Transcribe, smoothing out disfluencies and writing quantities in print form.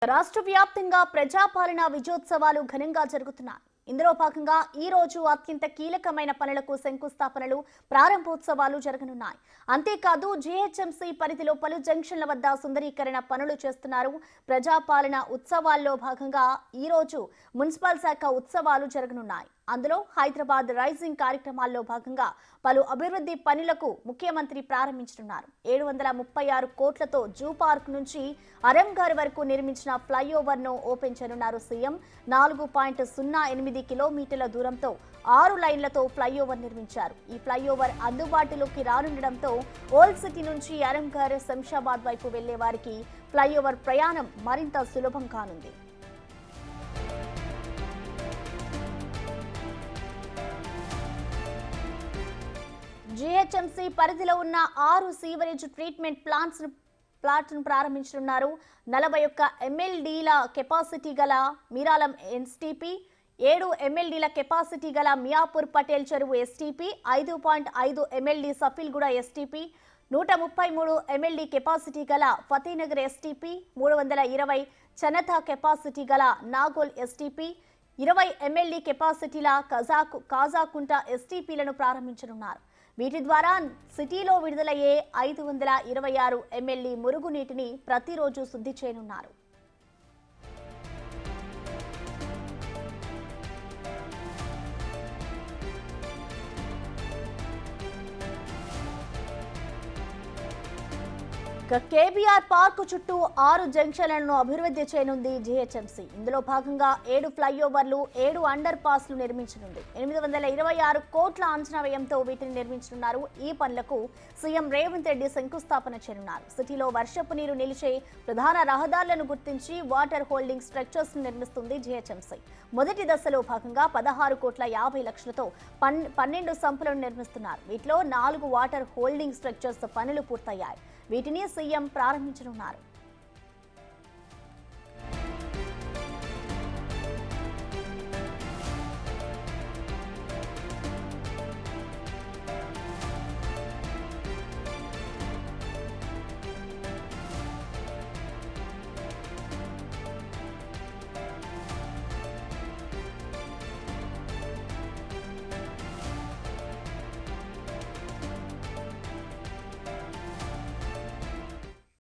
రాష్ట్ర వ్యాప్తంగా ప్రజాపాలన విజయోత్సవాలు ఘనంగా జరుగుతున్నాయి. ఇందులో భాగంగా ఈ రోజు అత్యంత కీలకమైన పనులకు శంకుస్థాపనలు, ప్రారంభోత్సవాలు జరగనున్నాయి. అంతేకాదు జీహెచ్ఎంసీ పరిధిలో పలు జంక్షన్ల వద్ద సుందరీకరణ పనులు చేస్తున్నారు. ప్రజాపాలన ఉత్సవాల్లో భాగంగా ఈ రోజు మున్సిపల్ శాఖ ఉత్సవాలు జరగనున్నాయి. అందులో హైదరాబాద్ రైజింగ్ కార్యక్రమాల్లో భాగంగా పలు అభివృద్ధి పనులకు ముఖ్యమంత్రి ప్రారంభించనున్నారు. 736 కోట్లతో జూ పార్క్ నుంచి అరంఘర్ వరకు నిర్మించిన ఫ్లైఓవర్ ను ఓపెన్ చేయనున్నారు సీఎం. 4.08 కిలోమీటర్ల దూరంతో 6 లైన్లతో ఫ్లైఓవర్ నిర్మించారు. ఈ ఫ్లైఓవర్ అందుబాటులోకి రానుండడంతో ఓల్డ్ సిటీ నుంచి అరంఘర్, శంషాబాద్ వైపు వెళ్లే వారికి ఫ్లైఓవర్ ప్రయాణం మరింత సులభం కానుంది. జీహెచ్ఎంసీ పరిధిలో ఉన్న 6 సీవరేజ్ ట్రీట్మెంట్ ప్లాంట్ను ప్రారంభించనున్నారు. 41 MLDల కెపాసిటీ గల మీరాలం ఎస్టీపీ, 7 MLDల కెపాసిటీ గల మియాపూర్ పటేల్ చెరువు STP, 5.5 MLD Safilguda STP, 133 MLD capacity గల ఫతేనగర్ ఎస్టీపీ, 320 చనతా కెపాసిటీ గల నాగోల్ ఎస్టీపీ, 20 MLD కెపాసిటీల కాజాకుంట ఎస్టీపీలను ప్రారంభించనున్నారు. వీటి ద్వారా సిటీలో విడుదలయ్యే 526 MLD మురుగునీటిని ప్రతిరోజు శుద్ధి చేయనున్నారు. కేబీఆర్ పార్క్ చుట్టూ 6 జంక్షన్లను అభివృద్ధి చేయనుంది జీహెచ్ఎంసీ. ఇందులో భాగంగా 7 ఫ్లైఓవర్లు, 7 అండర్ పాస్లు నిర్మించనుంది. 826 కోట్ల అంచనా వ్యయంతో వీటిని నిర్మించనున్నారు. ఈ పనులకు సీఎం రేవంత్ రెడ్డి శంకుస్థాపన చేయనున్నారు. సిటీలో వర్షపు నీరు నిలిచే ప్రధాన రహదారులను గుర్తించి వాటర్ హోల్డింగ్ స్ట్రక్చర్స్ నిర్మిస్తుంది జీహెచ్ఎంసీ. మొదటి దశలో భాగంగా 16,50,00,000తో 12 సంపులను నిర్మిస్తున్నారు. వీటిలో 4 వాటర్ హోల్డింగ్ స్ట్రక్చర్స్ పనులు పూర్తయ్యాయి. వీటిని సీఎం ప్రారంభించనున్నారు.